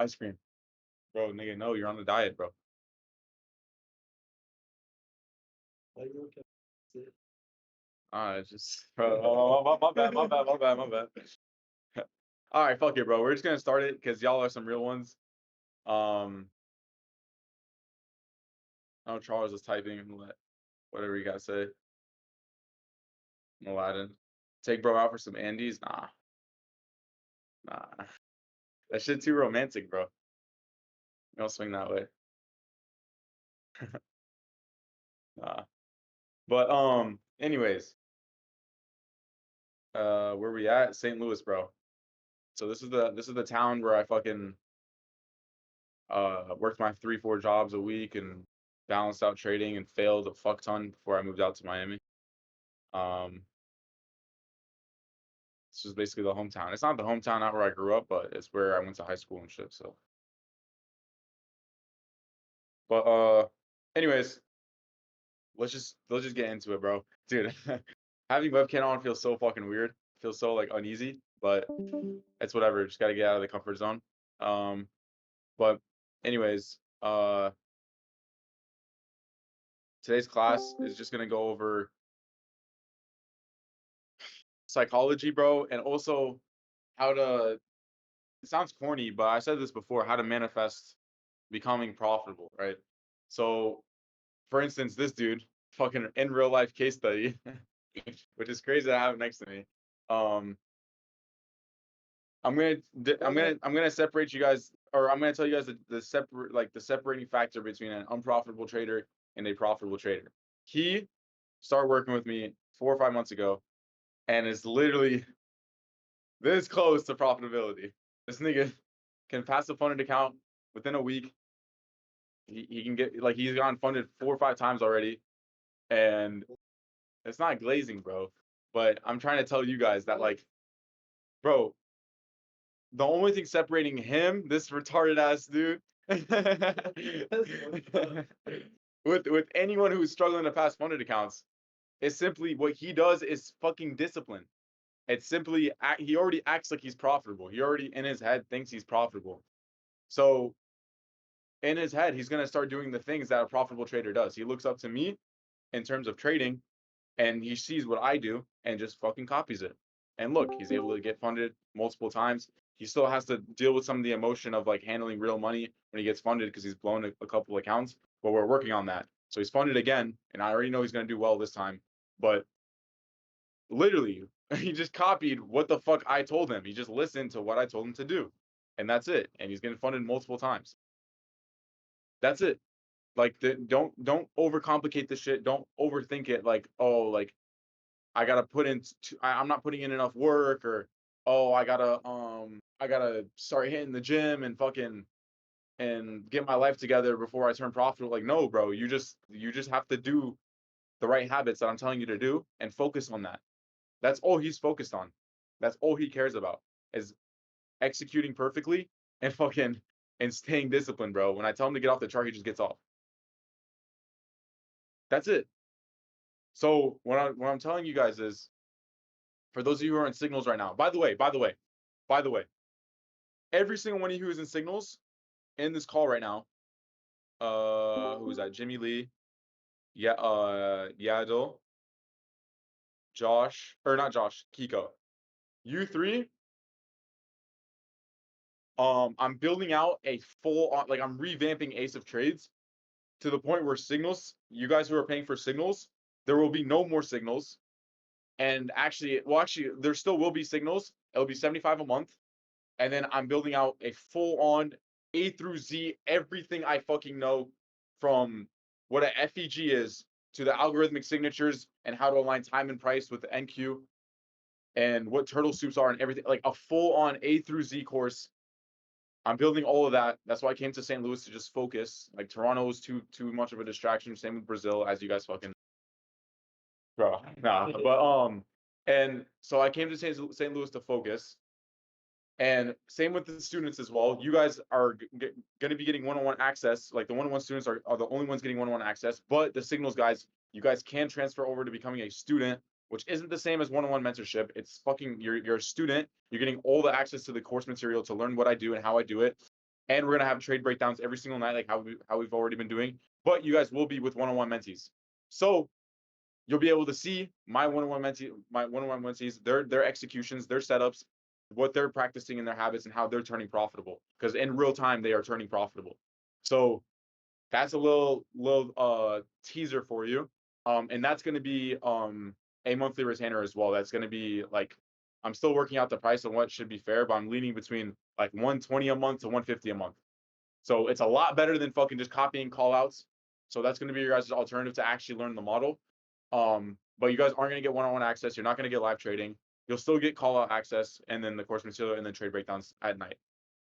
Ice cream. Bro, nigga, no, you're on a diet, bro. Just bro, my bad. All right, fuck it, bro. We're just gonna start it because y'all are some real ones. Oh, Charles is typing. Whatever you gotta say. Aladdin. Take bro out for some Andes? Nah. That shit too romantic, bro. Don't swing that way. Nah. But anyways. Where we at? St. Louis, bro. So this is the town where I fucking worked my 3-4 jobs a week and balanced out trading and failed a fuck ton before I moved out to Miami. This is basically the hometown. It's not the hometown, not where I grew up, but it's where I went to high school and shit. So, but anyways, let's just get into it, bro. Dude, having webcam on feels so fucking weird. Feels so like uneasy, but it's whatever. Just gotta get out of the comfort zone. But anyways, today's class is just gonna go over psychology, bro, and also how to. It sounds corny, but I said this before. How to manifest becoming profitable, right? So, for instance, this dude, fucking in real life case study, which is crazy to have next to me. I'm gonna separate you guys, or I'm gonna tell you guys the separating factor between an unprofitable trader and a profitable trader. He started working with me 4 or 5 months ago, and is literally this close to profitability. This nigga can pass a funded account within a week. He can get, like, he's gotten funded 4 or 5 times already, and it's not glazing, bro. But I'm trying to tell you guys that, like, bro, the only thing separating him, this retarded ass dude, with anyone who's struggling to pass funded accounts, is simply what he does is fucking discipline. It's simply he already acts like he's profitable. He already in his head thinks he's profitable. So in his head, he's gonna start doing the things that a profitable trader does. He looks up to me in terms of trading, and he sees what I do and just fucking copies it. And look, he's able to get funded multiple times. He still has to deal with some of the emotion of like handling real money when he gets funded because he's blown a couple accounts. But we're working on that. So he's funded again, and I already know he's gonna do well this time. But literally, he just copied what the fuck I told him. He just listened to what I told him to do, and that's it. And he's getting funded multiple times. That's it. Like, don't overcomplicate the shit. Don't overthink it. Like, oh, like I gotta put in. I'm not putting in enough work, or oh, I gotta start hitting the gym and fucking and get my life together before I turn profitable. Like, no, bro. You just have to do the right habits that I'm telling you to do and focus on that. That's all he's focused on. That's all he cares about is executing perfectly and fucking and staying disciplined, bro. When I tell him to get off the chart, he just gets off. That's it. So what I'm telling you guys is, for those of you who are in signals right now, by the way, every single one of you who is in signals in this call right now, who is that? Jimmy Lee, yeah, Yadil, Josh, or not Josh, Kiko. You three, I'm building out a full on, like, I'm revamping Ace of Trades to the point where signals, you guys who are paying for signals, there will be no more signals. And actually, there still will be signals. It'll be 75 a month. And then I'm building out a full-on A through Z, everything I fucking know, from what a FEG is to the algorithmic signatures and how to align time and price with the NQ and what turtle soups are and everything. Like a full-on A through Z course. I'm building all of that. That's why I came to St. Louis, to just focus. Like, Toronto was too much of a distraction. Same with Brazil, as you guys fucking, bro. Nah, but and so I came to St. Louis to focus. And same with the students as well. You guys are going to be getting one-on-one access. Like, the one-on-one students are the only ones getting one-on-one access. But the signals guys, you guys can transfer over to becoming a student, which isn't the same as one-on-one mentorship. It's fucking, you're a student. You're getting all the access to the course material to learn what I do and how I do it. And we're gonna have trade breakdowns every single night, like how we've already been doing. But you guys will be with one-on-one mentees. So you'll be able to see my one-on-one mentees, their executions, their setups, what they're practicing in their habits, and how they're turning profitable. Because in real time, they are turning profitable. So that's a little teaser for you. And that's going to be a monthly retainer as well. That's going to be like, I'm still working out the price on what should be fair, but I'm leaning between like 120 a month to 150 a month. So it's a lot better than fucking just copying call outs. So that's going to be your guys' alternative to actually learn the model. But you guys aren't going to get one-on-one access. You're not going to get live trading. You'll still get call out access and then the course material and then trade breakdowns at night,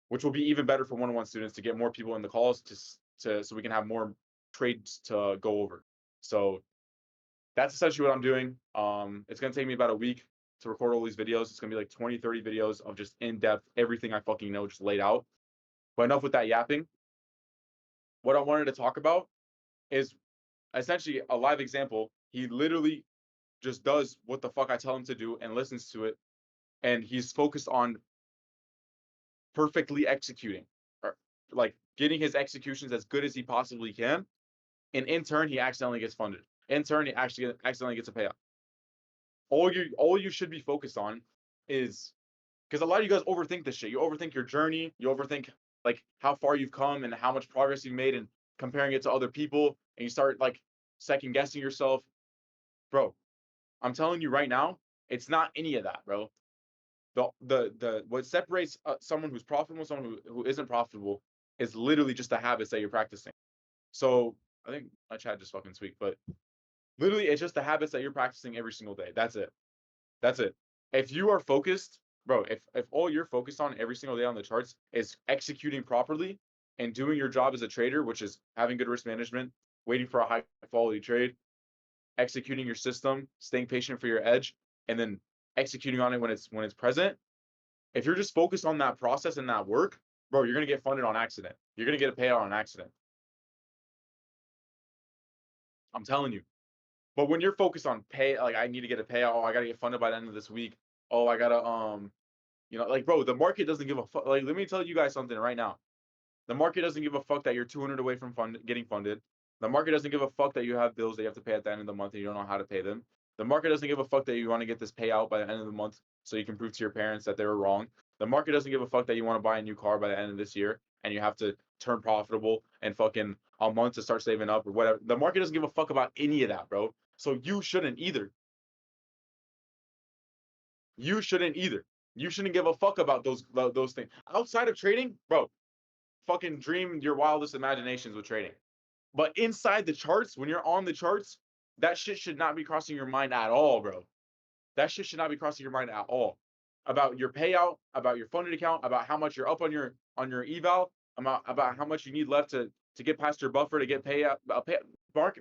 which will be even better for one-on-one students to get more people in the calls to so we can have more trades to go over. So that's essentially what I'm doing. It's going to take me about a week to record all these videos. It's going to be like 20, 30 videos of just in-depth, everything I fucking know just laid out. But enough with that yapping. What I wanted to talk about is essentially a live example. He literally just does what the fuck I tell him to do and listens to it. And he's focused on perfectly executing, or like getting his executions as good as he possibly can. And in turn, he accidentally gets funded. In turn, he actually accidentally gets a payout. All you should be focused on is, because a lot of you guys overthink this shit. You overthink your journey. You overthink like how far you've come and how much progress you've made and comparing it to other people. And you start like second guessing yourself. Bro, I'm telling you right now, it's not any of that, bro. The what separates someone who's profitable, someone who isn't profitable, is literally just the habits that you're practicing. So I think my chat just fucking tweaked, but literally it's just the habits that you're practicing every single day. That's it. That's it. If you are focused, bro, if all you're focused on every single day on the charts is executing properly and doing your job as a trader, which is having good risk management, waiting for a high quality trade, executing your system, staying patient for your edge, and then executing on it when it's present. If you're just focused on that process and that work, bro, you're gonna get funded on accident. You're gonna get a payout on accident. I'm telling you. But when you're focused on pay, like I need to get a payout, oh, I gotta get funded by the end of this week. Oh, I gotta like bro, the market doesn't give a fuck. Like, let me tell you guys something right now. The market doesn't give a fuck that you're 200 away from getting funded. The market doesn't give a fuck that you have bills that you have to pay at the end of the month and you don't know how to pay them. The market doesn't give a fuck that you want to get this payout by the end of the month so you can prove to your parents that they were wrong. The market doesn't give a fuck that you want to buy a new car by the end of this year and you have to turn profitable and fucking a month to start saving up or whatever. The market doesn't give a fuck about any of that, bro. So you shouldn't either. You shouldn't either. You shouldn't give a fuck about those things. Outside of trading, bro, fucking dream your wildest imaginations with trading. But inside the charts, when you're on the charts, that shit should not be crossing your mind at all, bro. That shit should not be crossing your mind at all. About your payout, about your funded account, about how much you're up on your eval, about how much you need left to get past your buffer to get payout.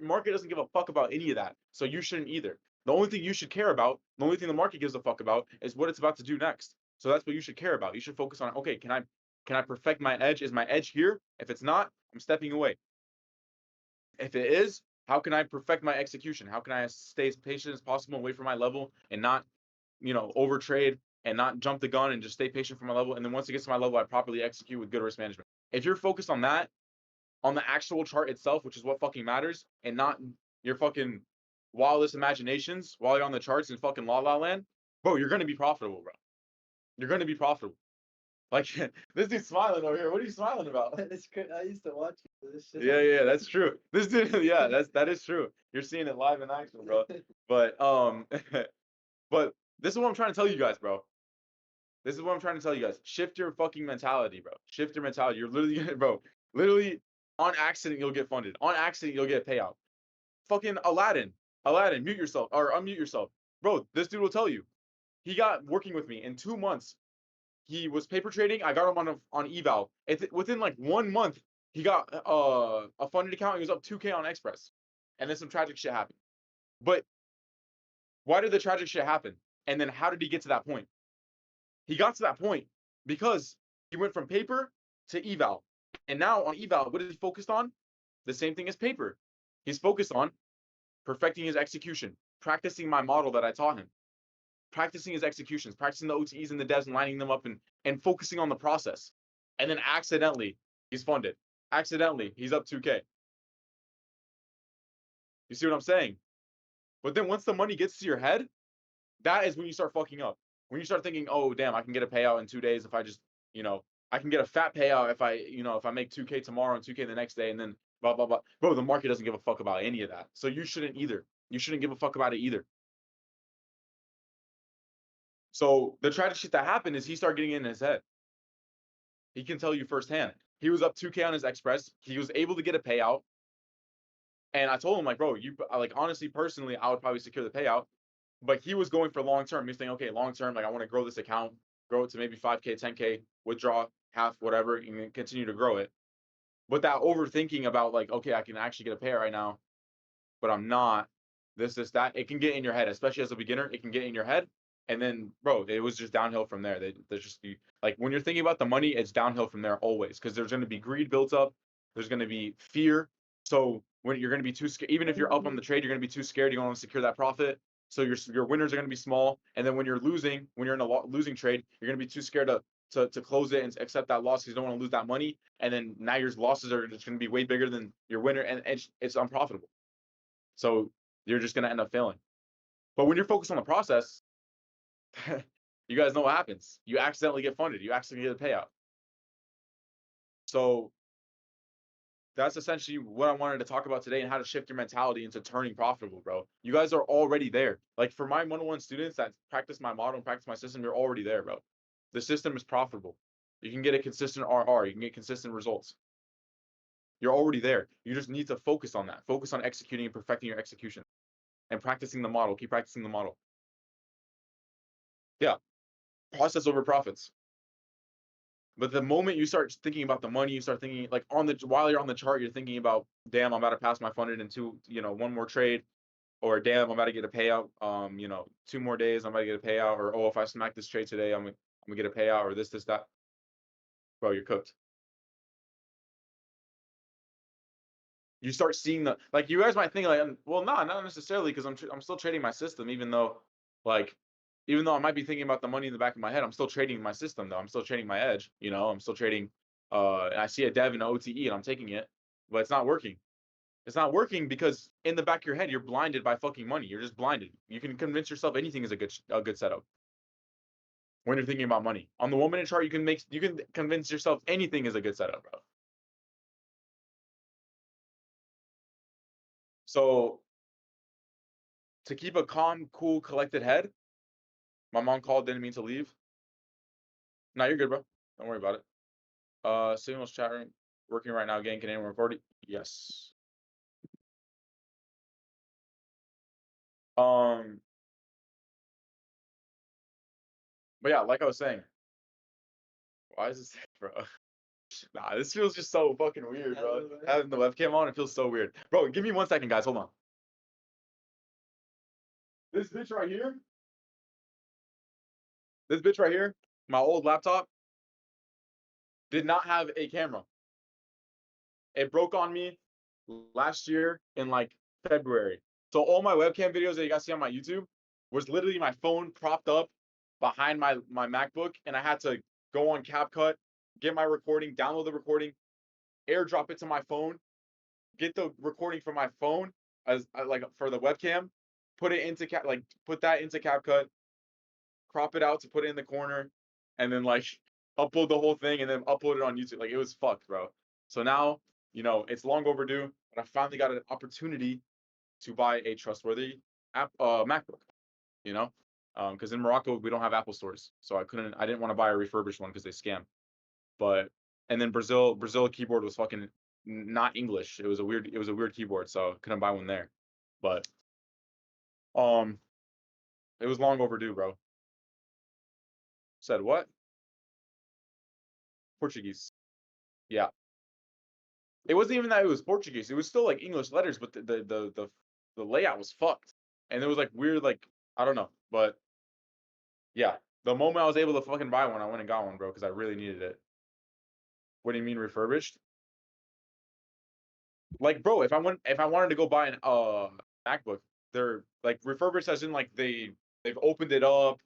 Market doesn't give a fuck about any of that. So you shouldn't either. The only thing you should care about, the only thing the market gives a fuck about is what it's about to do next. So that's what you should care about. You should focus on, okay, can I perfect my edge? Is my edge here? If it's not, I'm stepping away. If it is, how can I perfect my execution? How can I stay as patient as possible and wait for my level and not, overtrade and not jump the gun and just stay patient for my level? And then once it gets to my level, I properly execute with good risk management. If you're focused on that, on the actual chart itself, which is what fucking matters, and not your fucking wildest imaginations while you're on the charts in fucking la la land, bro, you're gonna be profitable, bro. You're gonna be profitable. Like this dude's smiling over here. What are you smiling about? It's good. I used to watch this shit. Yeah, that's true. This dude, yeah, that is true. You're seeing it live in action, bro. But but this is what I'm trying to tell you guys, bro. This is what I'm trying to tell you guys. Shift your fucking mentality, bro. Shift your mentality. You're literally bro, literally on accident you'll get funded. On accident you'll get a payout. Fucking Aladdin, mute yourself or unmute yourself. Bro, this dude will tell you. He got working with me in 2 months. He was paper trading. I got him on eval. Within like 1 month, he got a funded account. He was up 2K on Express, and then some tragic shit happened. But why did the tragic shit happen? And then how did he get to that point? He got to that point because he went from paper to eval, and now on eval, what is he focused on? The same thing as paper. He's focused on perfecting his execution, practicing my model that I taught him. Practicing his executions, practicing the OTEs and the devs and lining them up and focusing on the process. and then accidentally he's funded. Accidentally, he's up 2K. You see what I'm saying? But then once the money gets to your head, that is when you start fucking up. When you start thinking, oh damn, I can get a payout in 2 days if I just, I can get a fat payout if I make 2K tomorrow and 2K the next day, and then blah blah blah. Bro, the market doesn't give a fuck about any of that. So you shouldn't either. You shouldn't give a fuck about it either. So the tragic shit that happened is he started getting in his head. He can tell you firsthand. He was up 2K on his Express. He was able to get a payout. And I told him, like, bro, honestly, personally, I would probably secure the payout. But he was going for long term. He's thinking, okay, long term, like, I want to grow this account, grow it to maybe 5K, 10K, withdraw half, whatever, and continue to grow it. But that overthinking about, like, okay, I can actually get a payout right now, but I'm not. This, that. It can get in your head, especially as a beginner. It can get in your head. And then, bro, it was just downhill from there. There's just like when you're thinking about the money, it's downhill from there always because there's going to be greed built up. There's going to be fear. So when you're going to be too scared, even if you're up on the trade, you're going to be too scared. You don't want to secure that profit. So your winners are going to be small. And then when you're in a losing trade, you're going to be too scared to close it and accept that loss because you don't want to lose that money. And then now your losses are just going to be way bigger than your winner, and it's unprofitable. So you're just going to end up failing. But when you're focused on the process, you guys know what happens. You accidentally get funded. You accidentally get a payout. So that's essentially what I wanted to talk about today and how to shift your mentality into turning profitable, bro. You guys are already there. Like for my one-on-one students that practice my model and practice my system, you're already there, bro. The system is profitable. You can get a consistent RR. You can get consistent results. You're already there. You just need to focus on that. Focus on executing and perfecting your execution and practicing the model. Keep practicing the model. Yeah. Process over profits. But the moment you start thinking about the money, you start thinking like while you're on the chart, you're thinking about, damn, I'm about to pass my funded into, one more trade, or damn, I'm about to get a payout. 2 more days, I'm about to get a payout, or oh, if I smack this trade today, I'm gonna get a payout, or this, that. Bro, you're cooked. You start seeing like you guys might think like, well, no, not necessarily because I'm still trading my system, even though I might be thinking about the money in the back of my head, I'm still trading my system though. I'm still trading my edge, I'm still trading and I see a dev in an OTE and I'm taking it, but it's not working. It's not working because in the back of your head you're blinded by fucking money. You're just blinded. You can convince yourself anything is a good setup. When you're thinking about money. On the 1 minute chart, you can convince yourself anything is a good setup, bro. So to keep a calm, cool, collected head, my mom called, didn't mean to leave. No, you're good, bro. Don't worry about it. Signals chat room. Working right now, getting Canadian recording. Yes. But yeah, like I was saying. Why is this, bro? Nah, this feels just so fucking weird, bro. Having the webcam on, it feels so weird. Bro, give me 1 second, guys. Hold on. This bitch right here. This bitch right here, my old laptop, did not have a camera. It broke on me last year in like February. So all my webcam videos that you guys see on my YouTube was literally my phone propped up behind my MacBook, and I had to go on CapCut, get my recording, download the recording, airdrop it to my phone, get the recording from my phone as like for the webcam, put it into put that into CapCut, crop it out to put it in the corner, and then like upload the whole thing and then upload it on YouTube. Like it was fucked, bro. So now, it's long overdue, but I finally got an opportunity to buy a trustworthy MacBook, because in Morocco we don't have Apple stores, so I didn't want to buy a refurbished one because they scam. And then Brazil keyboard was fucking not English. It was a weird keyboard, so I couldn't buy one there. But it was long overdue, bro. Said what? Portuguese. Yeah. It wasn't even that it was Portuguese. It was still like English letters, but the layout was fucked. And it was like weird, like I don't know. But yeah, the moment I was able to fucking buy one, I went and got one, bro, because I really needed it. What do you mean refurbished? Like, bro, if I wanted to go buy an MacBook, they're like refurbished as in like they've opened it up,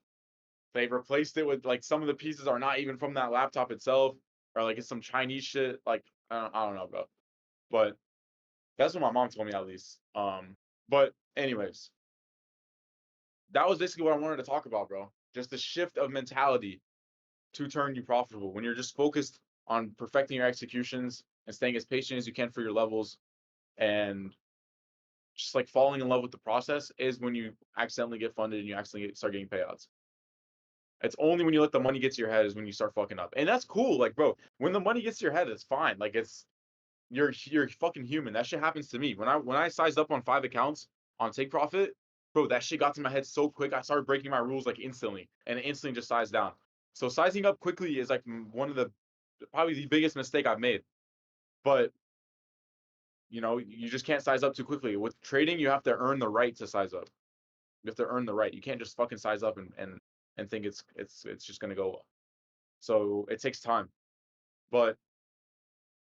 they've replaced it with like some of the pieces are not even from that laptop itself. or like it's some Chinese shit. Like I don't know, bro. But that's what my mom told me at least. But anyways, that was basically what I wanted to talk about, bro. Just the shift of mentality to turn you profitable. When you're just focused on perfecting your executions and staying as patient as you can for your levels and just like falling in love with the process is when you accidentally get funded and you accidentally start getting payouts. It's only when you let the money get to your head is when you start fucking up. And that's cool. Like, bro, when the money gets to your head, it's fine. Like it's you're fucking human. That shit happens to me. When I sized up on 5 accounts on Take Profit, bro, that shit got to my head so quick. I started breaking my rules like instantly, and it instantly just sized down. So sizing up quickly is like one of the probably the biggest mistake I've made. But you just can't size up too quickly. With trading, you have to earn the right to size up. You have to earn the right. You can't just fucking size up and think it's just gonna go well. So it takes time. But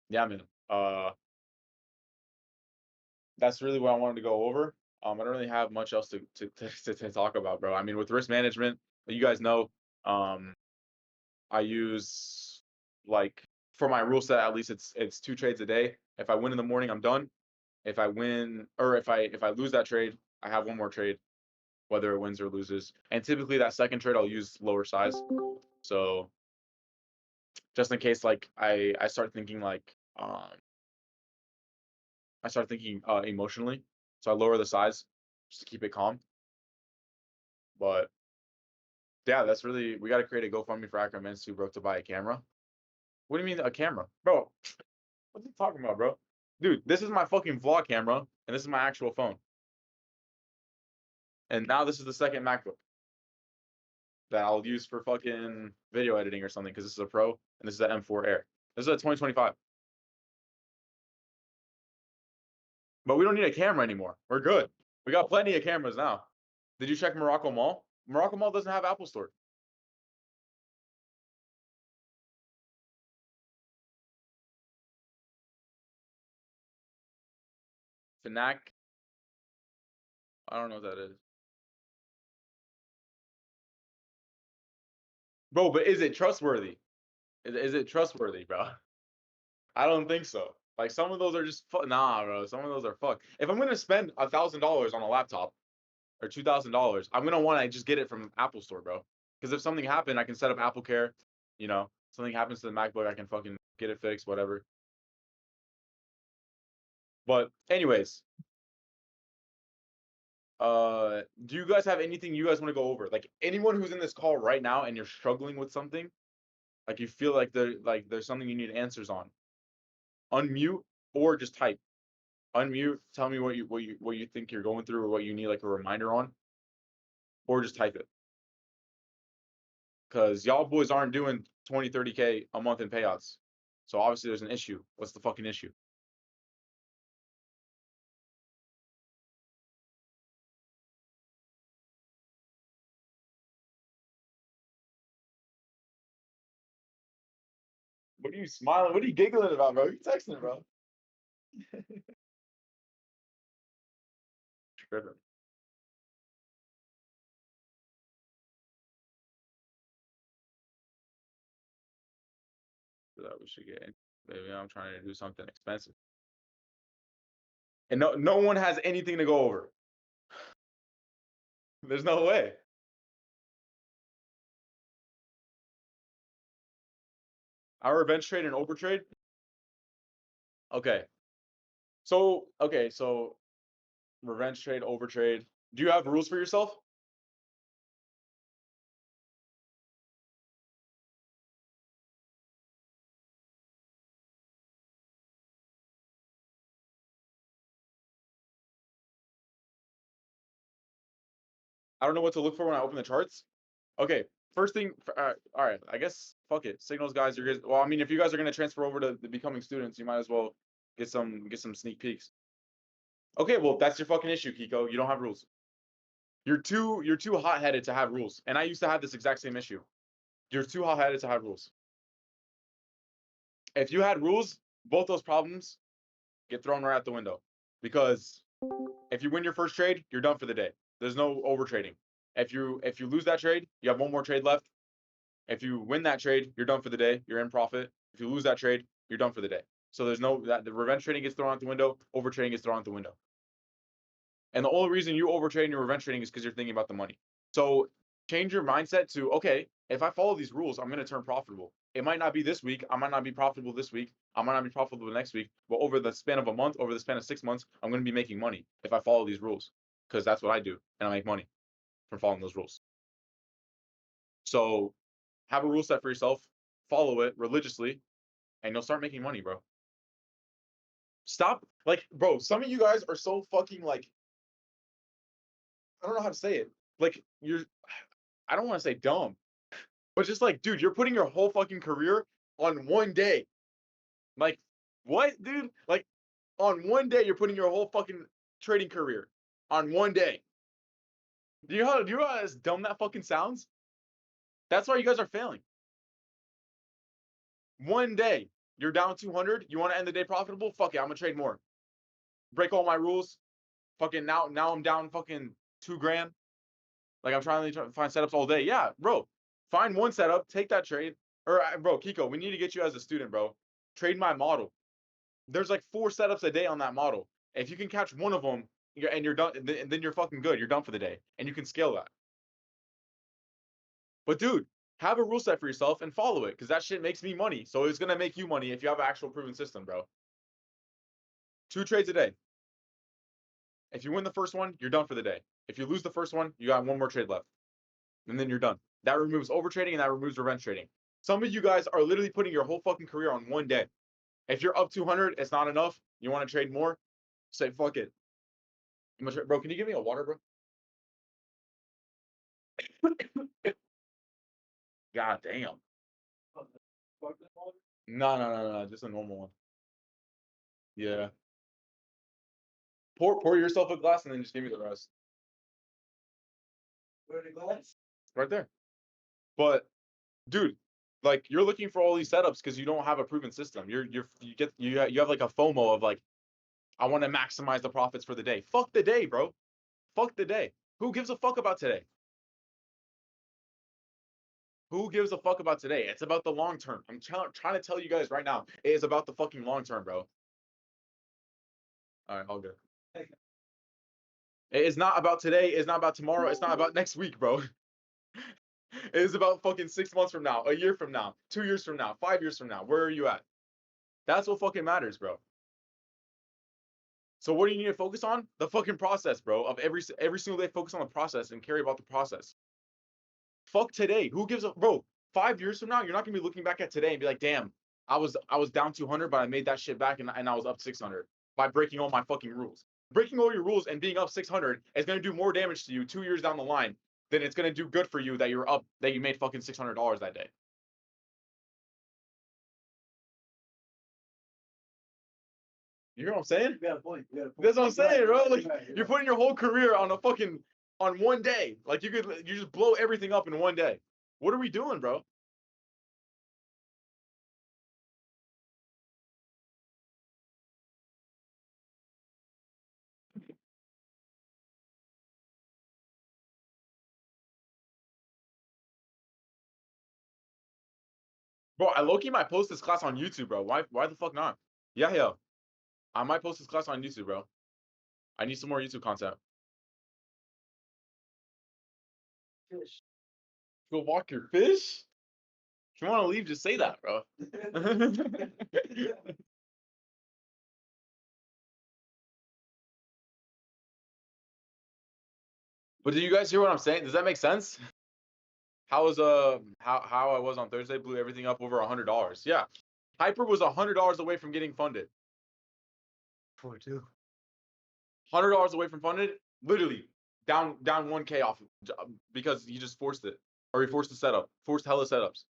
yeah, man. That's really what I wanted to go over. I don't really have much else to talk about, bro. I mean, with risk management, you guys know, I use like for my rule set at least it's 2 trades a day. If I win in the morning, I'm done. If I win or if I lose that trade, I have one more trade, whether it wins or loses. And typically that second trade I'll use lower size. So just in case like I start thinking like emotionally. So I lower the size just to keep it calm. But yeah, that's really we got to create a GoFundMe for Akron Men's too, bro, to buy a camera. What do you mean a camera, bro? What are you talking about, bro? Dude, this is my fucking vlog camera, and this is my actual phone. And now this is the second MacBook that I'll use for fucking video editing or something because this is a Pro and this is an M4 Air. This is a 2025. But we don't need a camera anymore. We're good. We got plenty of cameras now. Did you check Morocco Mall? Morocco Mall doesn't have Apple Store. Fnac, I don't know what that is. Bro, but is it trustworthy? Is it trustworthy, bro? I don't think so. Like some of those are just nah, bro. Some of those are fuck. If I'm gonna spend $1,000 on a laptop or $2,000, I'm gonna want to just get it from Apple Store, bro. Because if something happened, I can set up Apple Care. Something happens to the MacBook, I can fucking get it fixed, whatever. But anyways, do you guys have anything you guys want to go over? Like anyone who's in this call right now and you're struggling with something, like you feel like there's something you need answers on. Unmute or just type. Unmute, tell me what you think you're going through or what you need like a reminder on, or just type it. Cause y'all boys aren't doing 20, 30K a month in payouts. So obviously there's an issue. What's the fucking issue? What are you smiling? What are you giggling about, bro? You texting, bro? Tripping. That we should get. Maybe I'm trying to do something expensive. And no one has anything to go over. There's no way. Our revenge trade and overtrade. Okay. So revenge trade, overtrade. Do you have rules for yourself? I don't know what to look for when I open the charts. Okay, first thing. All right. I guess fuck it. Signals, guys. You guys. Well, I mean, if you guys are gonna transfer over to the becoming students, you might as well get some sneak peeks. Okay, well that's your fucking issue, Kiko. You don't have rules. You're too hot headed to have rules, and I used to have this exact same issue. You're too hot headed to have rules. If you had rules, both those problems get thrown right out the window. Because if you win your first trade, you're done for the day. There's no over trading. If you lose that trade, you have one more trade left. If you win that trade, you're done for the day. You're in profit. If you lose that trade, you're done for the day. So there's no that the revenge trading gets thrown out the window, over trading gets thrown out the window. And the only reason you over trade and you're revenge trading is because you're thinking about the money. So change your mindset to, okay, if I follow these rules, I'm going to turn profitable. It might not be this week. I might not be profitable this week. I might not be profitable next week. But over the span of a month, over the span of 6 months, I'm going to be making money if I follow these rules, because that's what I do. And I make money from following those rules. So have a rule set for yourself, follow it religiously, and you'll start making money, bro. Stop, like, bro, some of you guys are so fucking, like, I don't know how to say it. Like, I don't want to say dumb, but just like, dude, you're putting your whole fucking career on one day. Like, what, dude? Like, on one day, you're putting your whole fucking trading career on one day. Do you know how dumb that fucking sounds? That's why you guys are failing. One day, you're down 200. You want to end the day profitable? Fuck it, I'm gonna trade more. Break all my rules. Fucking now I'm down fucking $2,000. Like, I'm trying to find setups all day. Yeah, bro. Find one setup, take that trade. Or, bro, Kiko, we need to get you as a student, bro. Trade my model. There's like 4 setups a day on that model. If you can catch one of them, you're done, and then you're fucking good. You're done for the day, and you can scale that. But dude, have a rule set for yourself and follow it, because that shit makes me money. So it's gonna make you money if you have an actual proven system, bro. 2 trades a day. If you win the first one, you're done for the day. If you lose the first one, you got one more trade left, and then you're done. That removes overtrading and that removes revenge trading. Some of you guys are literally putting your whole fucking career on one day. If you're up 200, it's not enough. You want to trade more? Say fuck it. Bro, can you give me a water, bro? God damn. No. Just a normal one. Yeah. Pour yourself a glass and then just give me the rest. Where the glass? Right there. But dude, like, you're looking for all these setups because you don't have a proven system. You have like a FOMO of like, I want to maximize the profits for the day. Fuck the day, bro. Fuck the day. Who gives a fuck about today? Who gives a fuck about today? It's about the long term. I'm trying to tell you guys right now. It is about the fucking long term, bro. All right, all good. It is not about today. It's not about tomorrow. It's not about next week, bro. It is about fucking 6 months from now, a year from now, 2 years from now, 5 years from now. Where are you at? That's what fucking matters, bro. So what do you need to focus on? The fucking process, bro. Of every single day, focus on the process and care about the process. Fuck today. Who gives a bro? 5 years from now, you're not gonna be looking back at today and be like, damn, I was down 200, but I made that shit back and I was up 600 by breaking all my fucking rules. Breaking all your rules and being up 600 is gonna do more damage to you 2 years down the line than it's gonna do good for you that you made fucking $600 that day. You know what I'm saying? You got a point. That's what I'm saying, bro. Like, Right, you're putting your whole career on on one day. Like, you just blow everything up in one day. What are we doing, bro? Bro, I low-key might post this class on YouTube, bro. Why the fuck not? Yeah. I might post this class on YouTube, bro. I need some more YouTube content. Fish. Go walk your fish? If you want to leave, just say that, bro. But do you guys hear what I'm saying? Does that make sense? How I was on Thursday blew everything up over $100. Yeah. Hyper was $100 away from getting funded. 42. $100 away from funded, literally down 1K off because he just forced it, or he forced the setup, forced hella setups.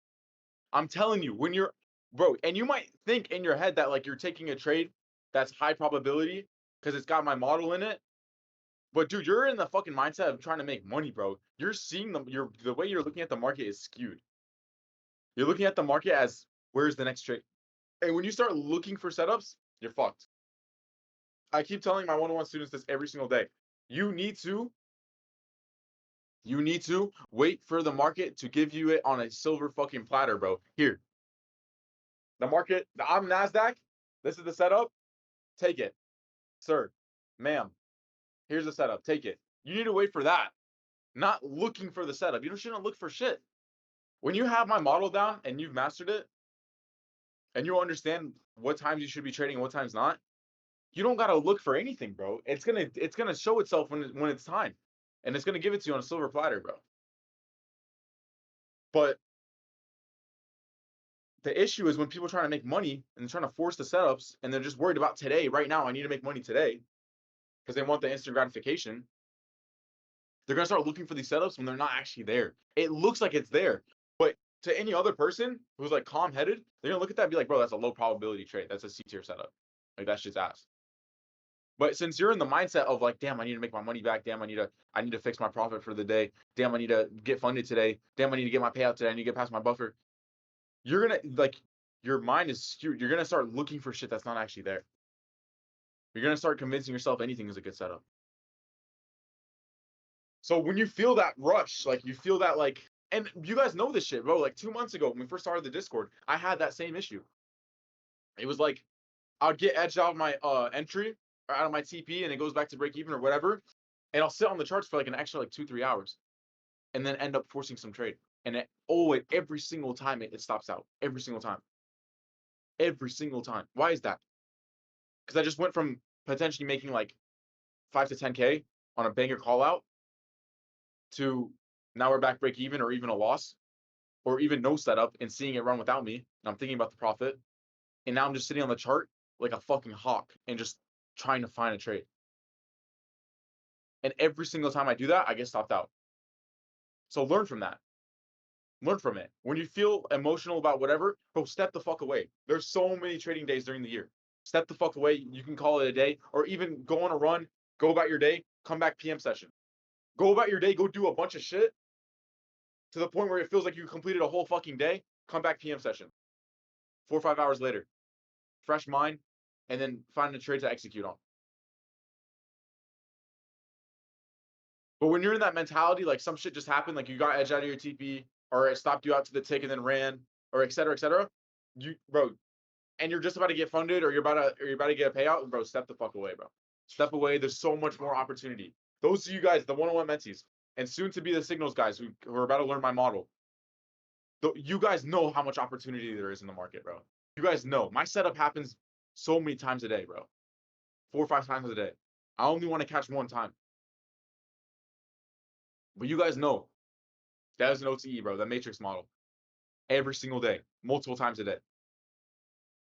I'm telling you, when you're, bro, and you might think in your head that like you're taking a trade that's high probability because it's got my model in it, but dude, you're in the fucking mindset of trying to make money, bro. You're seeing the way you're looking at the market is skewed. You're looking at the market as, where's the next trade? And when you start looking for setups, you're fucked. I keep telling my one-on-one students this every single day. You need to wait for the market to give you it on a silver fucking platter, bro. Here. The market, I'm NASDAQ. This is the setup. Take it. Sir, ma'am, here's the setup. Take it. You need to wait for that, not looking for the setup. You shouldn't look for shit. When you have my model down and you've mastered it, and you understand what times you should be trading and what times not, you don't gotta look for anything, bro. It's gonna show itself when it's time, and it's gonna give it to you on a silver platter, bro. But the issue is when people are trying to make money and trying to force the setups, and they're just worried about today, right now. I need to make money today because they want the instant gratification. They're gonna start looking for these setups when they're not actually there. It looks like it's there, but to any other person who's like calm-headed, they're gonna look at that and be like, bro, that's a low probability trade. That's a C-tier setup. Like that shit's ass. But since you're in the mindset of like, damn, I need to make my money back. Damn, I need to fix my profit for the day. Damn, I need to get funded today. Damn, I need to get my payout today. I need to get past my buffer. You're gonna like, your mind is skewed. You're gonna start looking for shit that's not actually there. You're gonna start convincing yourself anything is a good setup. So when you feel that rush, like you feel that like, and you guys know this shit, bro. Like 2 months ago when we first started the Discord, I had that same issue. It was like I'll get edged out of my entry or out of my TP, and it goes back to break even or whatever, and I'll sit on the charts for like an extra like 2-3 hours, and then end up forcing some trade. And every single time it stops out. Every single time. Every single time. Why is that? Because I just went from potentially making like 5 to 10K on a banger call out to now we're back break even or even a loss or even no setup and seeing it run without me. And I'm thinking about the profit. And now I'm just sitting on the chart like a fucking hawk and just trying to find a trade. And every single time I do that, I get stopped out. So learn from that. Learn from it. When you feel emotional about whatever, bro, step the fuck away. There's so many trading days during the year. Step the fuck away. You can call it a day or even go on a run, go about your day, come back PM session. Go about your day, go do a bunch of shit to the point where it feels like you completed a whole fucking day, come back PM session. 4 or 5 hours later. Fresh mind, and then find a trade to execute on. But when you're in that mentality, like some shit just happened, like you got edged out of your TP, or it stopped you out to the tick and then ran, or et cetera, you, bro, and you're just about to get funded, or you're about to get a payout, bro, step the fuck away, bro. Step away. There's so much more opportunity. Those of you guys, the one-on-one mentees, and soon to be the signals guys who are about to learn my model, you guys know how much opportunity there is in the market, bro. You guys know. My setup happens so many times a day, bro. 4 or 5 times a day. I only want to catch one time. But you guys know. That is an OTE, bro. That matrix model. Every single day. Multiple times a day.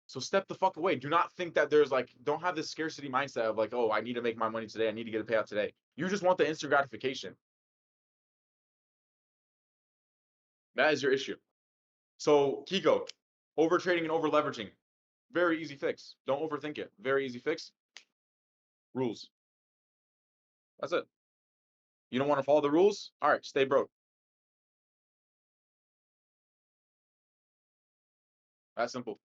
So step the fuck away. Do not think that there's like, don't have this scarcity mindset of like, oh, I need to make my money today. I need to get a payout today. You just want the instant gratification. That is your issue. So Kiko, over trading and over leveraging. Very easy fix. Don't overthink it. Very easy fix. Rules. That's it. You don't want to follow the rules? All right, stay broke. That's simple.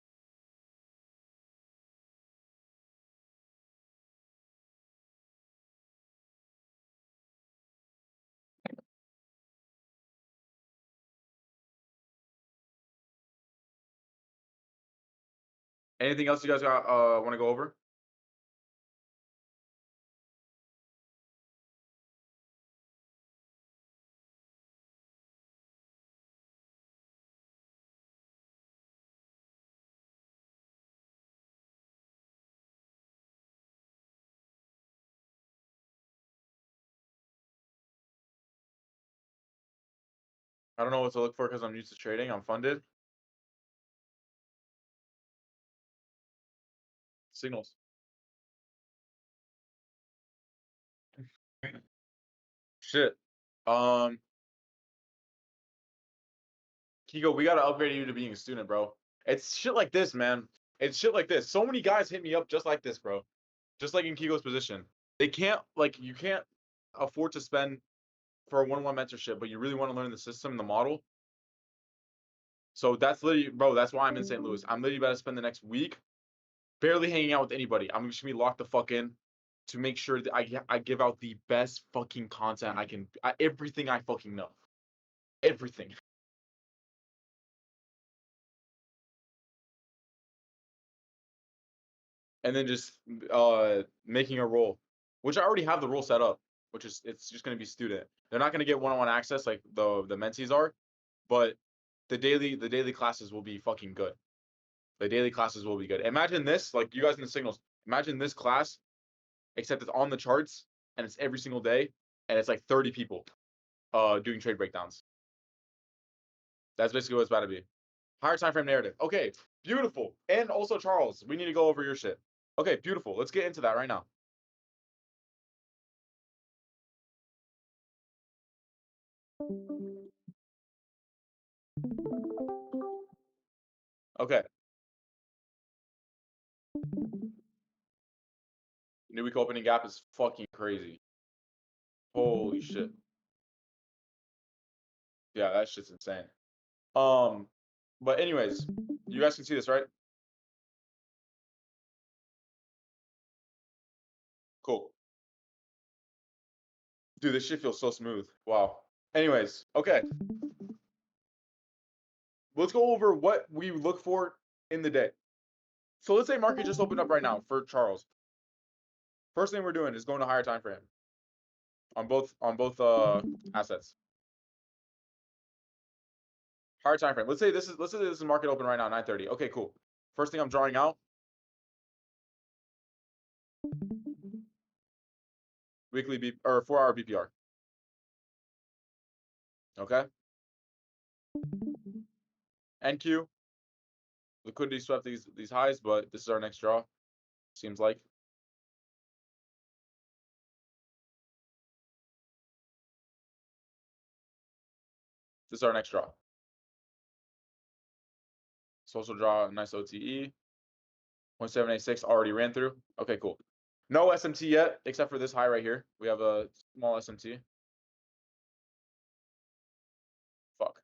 Anything else you guys got want to go over? I don't know what to look for because I'm used to trading. I'm funded. Signals. Shit. Kiko, we gotta upgrade you to being a student, bro. It's shit like this, man. It's shit like this. So many guys hit me up just like this, bro. Just like in Kiko's position. They can't, like, you can't afford to spend for a one-on-one mentorship, but you really want to learn the system and the model. So that's literally, bro, that's why I'm in St. Louis. I'm literally about to spend the next week barely hanging out with anybody. I'm just gonna be locked the fuck in to make sure that I give out the best fucking content I can. Everything I fucking know. Everything. and then just making a role, which I already have the role set up, which is it's just going to be student. They're not going to get one-on-one access like the mentees are, but the daily classes will be fucking good. The daily classes will be good. Imagine this, like you guys in the signals. Imagine this class, except it's on the charts and it's every single day, and it's like 30 people doing trade breakdowns. That's basically what it's about to be. Higher time frame narrative. Okay, beautiful. And also, Charles, we need to go over your shit. Okay, beautiful. Let's get into that right now. Okay. New week opening gap is fucking crazy. Holy shit. Yeah, that shit's insane. But anyways, you guys can see this, right? Cool. Dude, this shit feels so smooth. Wow. Anyways, okay. Let's go over what we look for in the day. So let's say market just opened up right now for Charles. First thing we're doing is going to higher time frame on both assets. Higher time frame. Let's say this is market open right now, 9:30. Okay, cool. First thing I'm drawing out, weekly B or 4-hour BPR. Okay. NQ. Liquidity swept these highs, but this is our next draw. Seems like. This is our next draw. Social draw, nice OTE. 0.786 already ran through. Okay, cool. No SMT yet, except for this high right here. We have a small SMT. Fuck.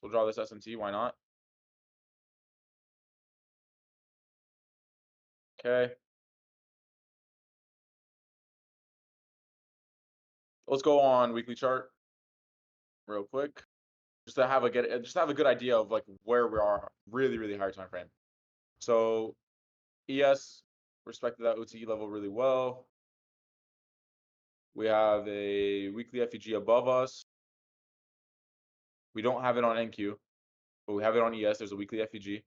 So we'll draw this SMT. Why not? Okay. Let's go on weekly chart real quick. Just to have a good idea of like where we are, really higher time frame. So ES respected that OTE level really well. We have a weekly FEG above us. We don't have it on NQ, but we have it on ES. There's a weekly FEG.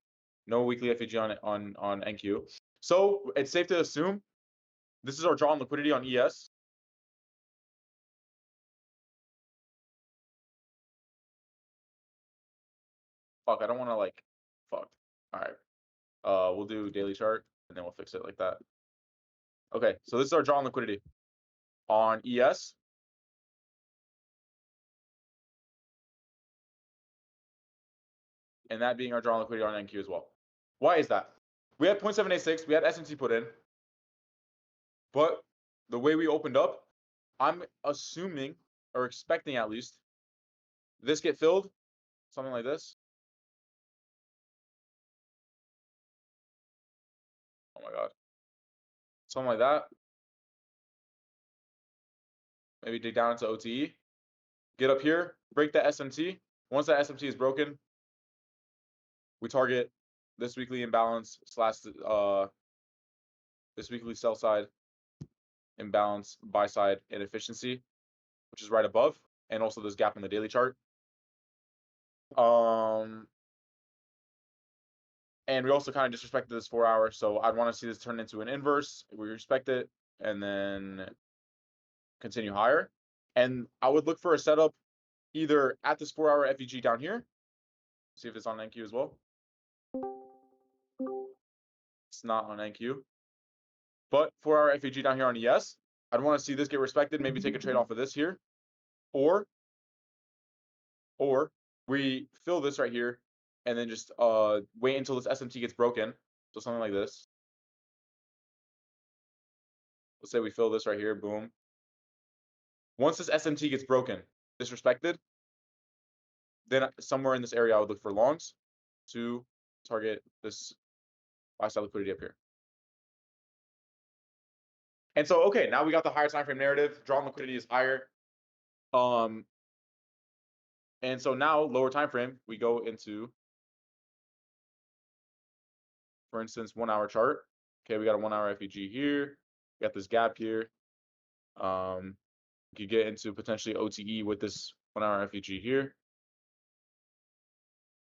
No weekly FEG on NQ. So it's safe to assume this is our draw on liquidity on ES. Fuck, I don't want to like, fuck. All right. We'll do daily chart and then we'll fix it like that. Okay, so this is our draw on liquidity on ES. And that being our draw on liquidity on NQ as well. Why is that? We had 0.786, we had SMT put in, but the way we opened up, I'm assuming or expecting at least this get filled, something like this. Oh my god. Something like that. Maybe dig down into OTE. Get up here, break that SMT. Once that SMT is broken, we target this weekly imbalance slash this weekly sell side imbalance, buy side inefficiency, which is right above, and also this gap in the daily chart. And we also kind of disrespected this 4 hour, so I'd want to see this turn into an inverse. We respect it, and then continue higher. And I would look for a setup either at this 4 hour FEG down here. See if it's on NQ as well. It's not on NQ. But 4 hour FEG down here on ES. I'd want to see this get respected, maybe take a trade off of this here. Or we fill this right here and then just wait until this SMT gets broken. So something like this. Let's say we fill this right here, boom. Once this SMT gets broken, disrespected, then somewhere in this area I would look for longs to target this buy side liquidity up here. And so, okay, now we got the higher time frame narrative. Drawn liquidity is higher. And so now lower time frame, we go into for instance, 1 hour chart. Okay, we got a 1 hour FEG here. We got this gap here. You could get into potentially OTE with this 1 hour FEG here.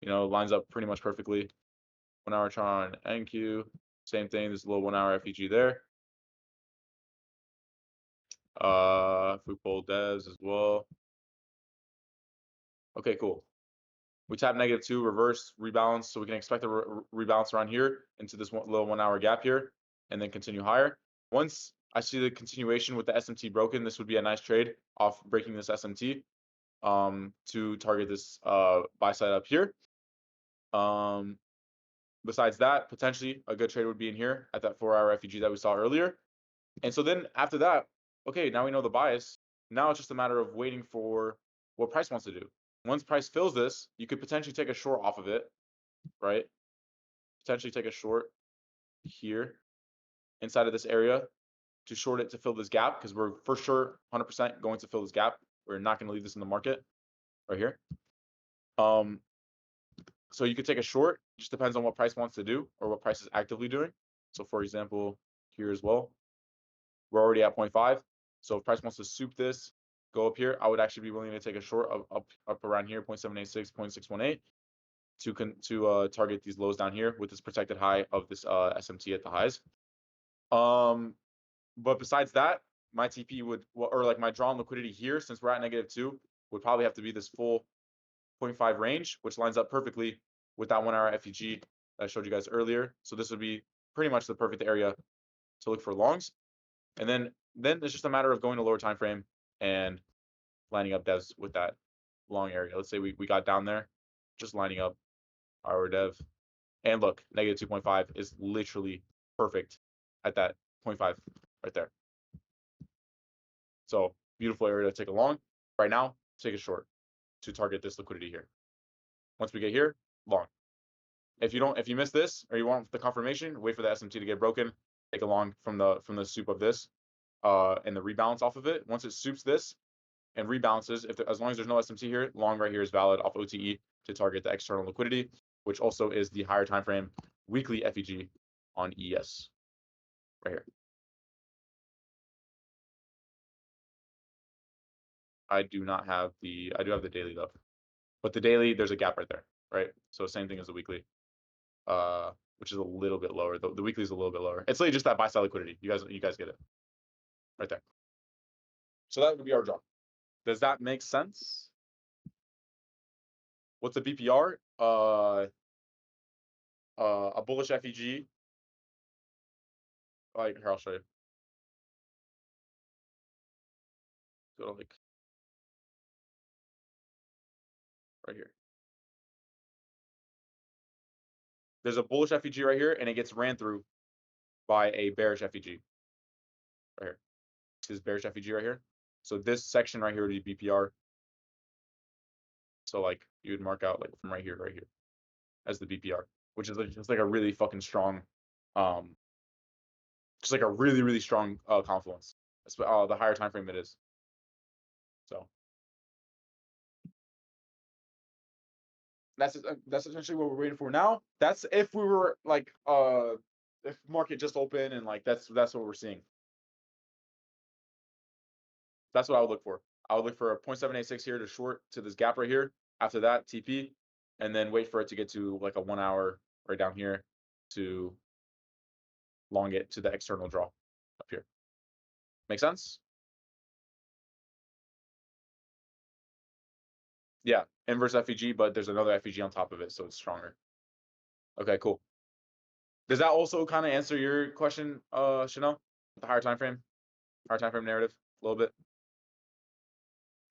You know, lines up pretty much perfectly. 1 hour chart on NQ. Same thing. There's a little 1 hour FEG there. If we pull devs as well. Okay, cool. We tap -2, reverse, rebalance, so we can expect a rebalance around here into this little 1 hour gap here, and then continue higher. Once I see the continuation with the SMT broken, this would be a nice trade off breaking this SMT to target this buy side up here. Besides that, potentially a good trade would be in here at that 4 hour FEG that we saw earlier. And so then after that, okay, now we know the bias. Now it's just a matter of waiting for what price wants to do. Once price fills this, you could potentially take a short off of it, right? Potentially take a short here inside of this area to short it to fill this gap because we're for sure 100% going to fill this gap. We're not going to leave this in the market right here. So you could take a short. Just depends on what price wants to do or what price is actively doing. So for example, here as well, we're already at 0.5. So if price wants to soup this, go up here, I would actually be willing to take a short up around here, 0.786, 0.618 to target these lows down here with this protected high of this SMT at the highs. But besides that, my TP would, or like my drawn liquidity here, since we're at -2, would probably have to be this full 0.5 range, which lines up perfectly with that 1 hour FEG that I showed you guys earlier. So this would be pretty much the perfect area to look for longs. And then it's just a matter of going to lower time frame and lining up devs with that long area. Let's say we got down there, just lining up our dev. And look, -2.5 is literally perfect at that 0.5 right there. So beautiful area to take a long. Right now, take a short to target this liquidity here. Once we get here, long. If you miss this or you want the confirmation, wait for the SMT to get broken, take a long from the soup of this, and the rebalance off of it. Once it soups this and rebalances, as long as there's no SMT here, long right here is valid off OTE to target the external liquidity, which also is the higher time frame weekly FEG on ES right here. I do have the daily though, but the daily there's a gap right there, right? So same thing as the weekly, which is a little bit lower. The weekly is a little bit lower. It's like just that buy side liquidity. You guys get it right there. So that would be our draw. Does that make sense? What's a BPR? A bullish FEG. Like here, I'll show you. Go to like right here. There's a bullish FEG right here, and it gets ran through by a bearish FEG right here. This bearish FEG right here. So this section right here would be BPR. So like you would mark out like from right here to right here as the BPR, which is just like a really fucking strong, just like a really, really strong confluence. The higher time frame it is. So that's essentially what we're waiting for now. That's if we were like if market just open and like that's what we're seeing. That's what I would look for. I would look for a 0.786 here to short to this gap right here. After that, TP, and then wait for it to get to like a 1 hour right down here to long it to the external draw up here. Make sense? Yeah, inverse FEG, but there's another FEG on top of it, so it's stronger. Okay, cool. Does that also kind of answer your question, Chanel? The higher time frame narrative, a little bit.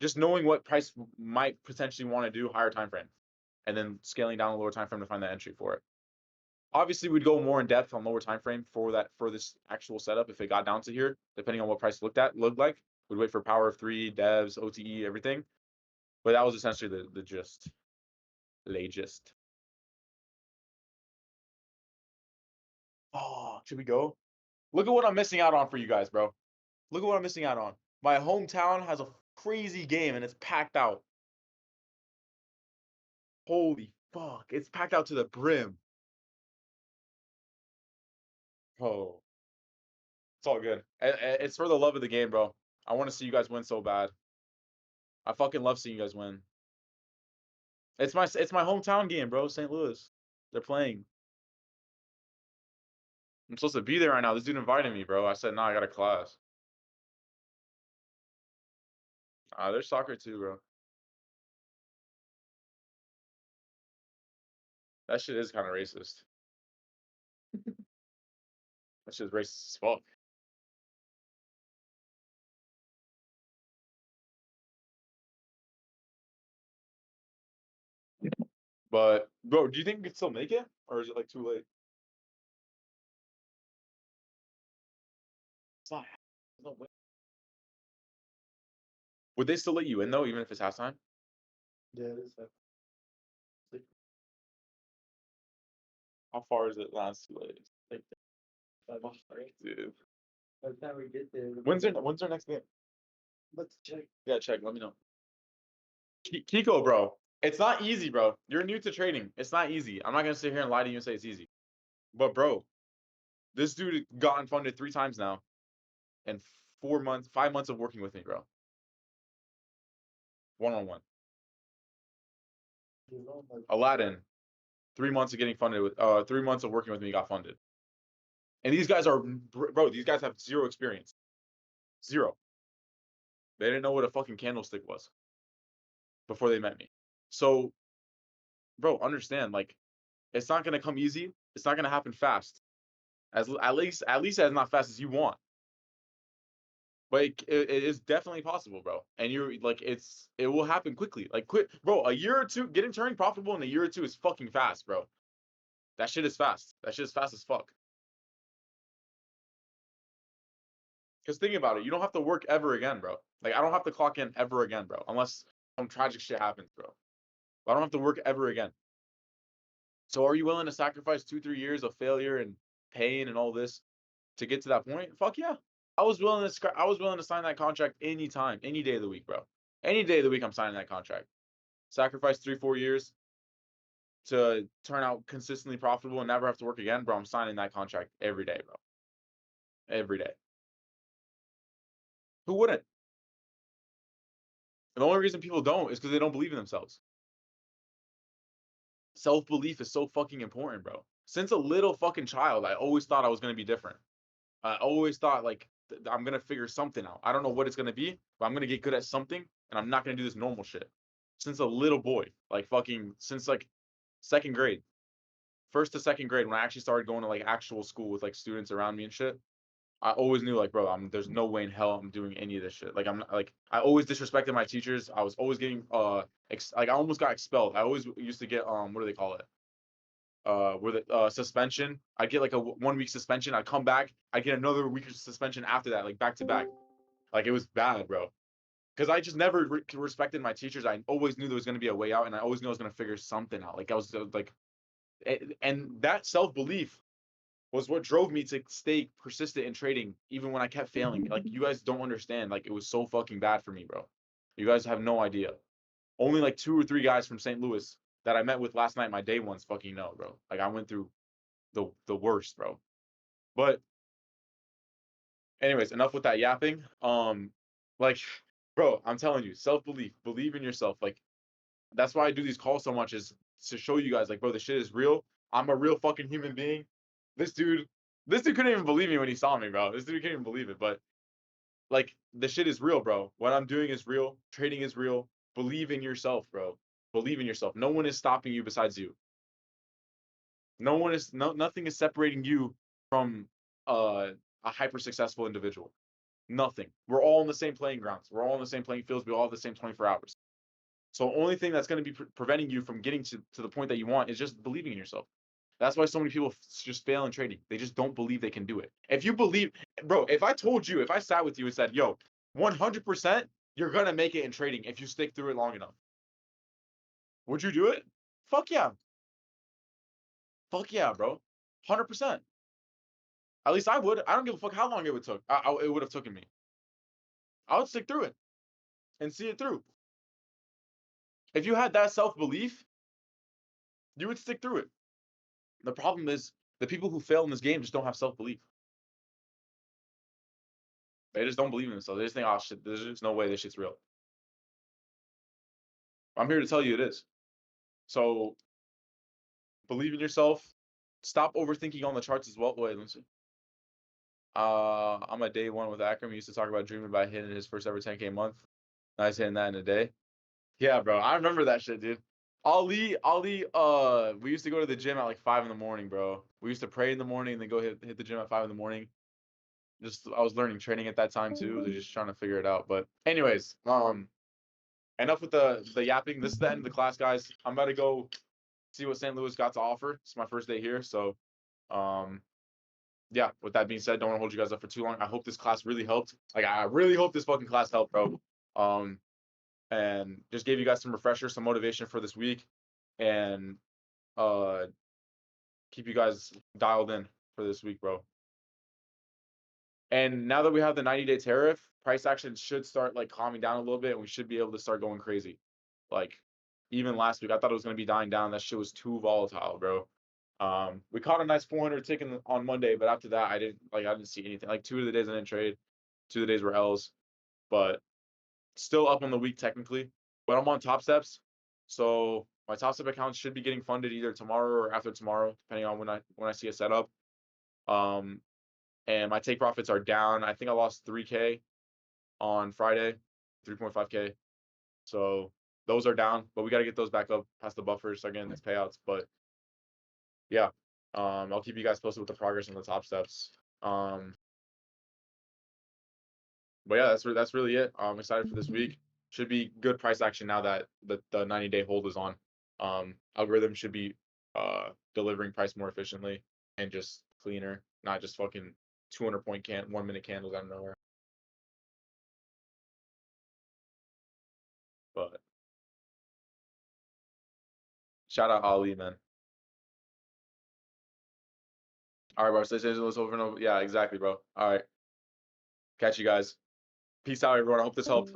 Just knowing what price might potentially want to do higher time frame, and then scaling down a lower time frame to find the entry for it. Obviously, we'd go more in depth on lower time frame for this actual setup if it got down to here, depending on what price looked like. We'd wait for power of 3, devs, OTE, everything. But that was essentially the gist. The gist. Oh, should we go? Look at what I'm missing out on for you guys, bro. Look at what I'm missing out on. My hometown has a crazy game and it's packed out. Holy fuck. It's packed out to the brim. Oh, it's all good. It's for the love of the game, bro. I want to see you guys win so bad. I fucking love seeing you guys win. It's my hometown game, bro. St. Louis. They're playing. I'm supposed to be there right now. This dude invited me, bro. I said, nah, I got a class. There's soccer too, bro. That shit is kind of racist. That shit's racist as fuck. But, bro, do you think we could still make it? Or is it, like, too late? It's not. No way. Would they still let you in, though, even if it's halftime? Yeah, it is. How far is it? Nah, it's too late. Like 5 months, right? Dude. By the time we get there, When's their next game? let's check. Yeah, check. Let me know. Kiko, bro. It's not easy, bro. You're new to trading. It's not easy. I'm not gonna sit here and lie to you and say it's easy. But, bro, this dude gotten funded 3 times now in 5 months of working with me, bro. One-on-one. You know, like, Aladdin, 3 months of getting funded with 3 months of working with me got funded. And these guys are, bro, these guys have zero experience. Zero. They didn't know what a fucking candlestick was before they met me. So, bro, understand, like, it's not gonna come easy. It's not gonna happen fast. At least as not fast as you want. But it is definitely possible, bro. And you're like, it will happen quickly. Like, quick, bro. A year or two, getting turning profitable in a year or two is fucking fast, bro. That shit is fast. That shit is fast as fuck. Because think about it, you don't have to work ever again, bro. Like, I don't have to clock in ever again, bro. Unless some tragic shit happens, bro. But I don't have to work ever again. So are you willing to sacrifice 2-3 years of failure and pain and all this to get to that point? Fuck yeah. I was willing to sign that contract anytime, any day of the week, bro. Any day of the week I'm signing that contract. Sacrifice 3-4 years to turn out consistently profitable and never have to work again, bro. I'm signing that contract every day, bro. Every day. Who wouldn't? And the only reason people don't is because they don't believe in themselves. Self-belief is so fucking important, bro. Since a little fucking child, I always thought I was gonna be different. I always thought like I'm gonna figure something out. I don't know what it's gonna be, but I'm gonna get good at something, and I'm not gonna do this normal shit. Since a little boy, like fucking since like second grade, first to second grade, when I actually started going to like actual school with like students around me and shit, I always knew like, bro, there's no way in hell I'm doing any of this shit. Like I'm not, like I always disrespected my teachers. I was always getting like I almost got expelled. I always used to get what do they call it? With suspension. I get like a 1 week suspension. I come back. I get another week of suspension after that, like back to back. Like it was bad, bro. Because I just never respected my teachers. I always knew there was gonna be a way out, and I always knew I was gonna figure something out. Like I was like, and that self belief was what drove me to stay persistent in trading, even when I kept failing. Like you guys don't understand. Like it was so fucking bad for me, bro. You guys have no idea. Only like 2 or 3 guys from St. Louis that I met with last night, my day ones, fucking know, bro. Like I went through the worst, bro. But anyways, enough with that yapping. Like, bro, I'm telling you, self-belief, believe in yourself. Like, that's why I do these calls so much, is to show you guys, like, bro, this shit is real. I'm a real fucking human being. This dude, this dude couldn't even believe me when he saw me, bro. This dude couldn't even believe it. But like, the shit is real, bro. What I'm doing is real. Trading is real. Believe in yourself, bro. Believe in yourself. No one is stopping you besides you. Nothing is separating you from a hyper successful individual. Nothing. We're all in the same playing grounds. We're all in the same playing fields. We all have the same 24 hours. So the only thing that's going to be preventing you from getting to the point that you want is just believing in yourself. That's why so many people just fail in trading. They just don't believe they can do it. If you believe, bro, if I sat with you and said, yo, 100%, you're going to make it in trading if you stick through it long enough. Would you do it? Fuck yeah. Fuck yeah, bro. 100%. At least I would. I don't give a fuck how long it would took. It would have taken me. I would stick through it and see it through. If you had that self-belief, you would stick through it. The problem is The people who fail in this game just don't have self-belief. They just don't believe in themselves. They just think, oh shit, there's just no way this shit's real. I'm here to tell you it is. So believe in yourself. Stop overthinking on the charts as well. Wait, let me see. I'm at day one with Akram. He used to talk about dreaming about hitting his first ever 10K month. Nice hitting that in a day. Yeah, bro. I remember that shit, dude. Ali, we used to go to the gym at like 5 in the morning, bro. We used to pray in the morning and then go hit the gym at 5 in the morning. I was learning training at that time too. They're just trying to figure it out. But anyways, enough with the yapping. This is the end of the class, guys. I'm about to go see what St. Louis got to offer. It's my first day here, so yeah. With that being said, don't want to hold you guys up for too long. I hope this class really helped. Like, I really hope this fucking class helped, bro. And just gave you guys some refreshers, some motivation for this week, and keep you guys dialed in for this week, bro. And now that we have the 90-day tariff, price action should start like calming down a little bit, and we should be able to start going crazy. Like, even last week, I thought it was gonna be dying down. That shit was too volatile, bro. We caught a nice 400 tick on Monday, but after that, I didn't see anything. Like 2 of the days I didn't trade, 2 of the days were L's, but still up on the week technically. But I'm on Top Steps, so my Top Step account should be getting funded either tomorrow or after tomorrow, depending on when I see a setup. And my take profits are down. I think I lost 3K on Friday, 3.5K. So those are down, but we got to get those back up past the buffers, start getting these payouts. But yeah, I'll keep you guys posted with the progress on the Top Steps. But yeah, that's really it. I'm excited for this week. Should be good price action now that the 90-day hold is on. Algorithm should be delivering price more efficiently and just cleaner, not just fucking 200-point 1-minute candles out of nowhere. But shout out Ali, man. All right, bro. Stay safe. Let's over and over. Yeah, exactly, bro. All right. Catch you guys. Peace out, everyone. I hope this helped.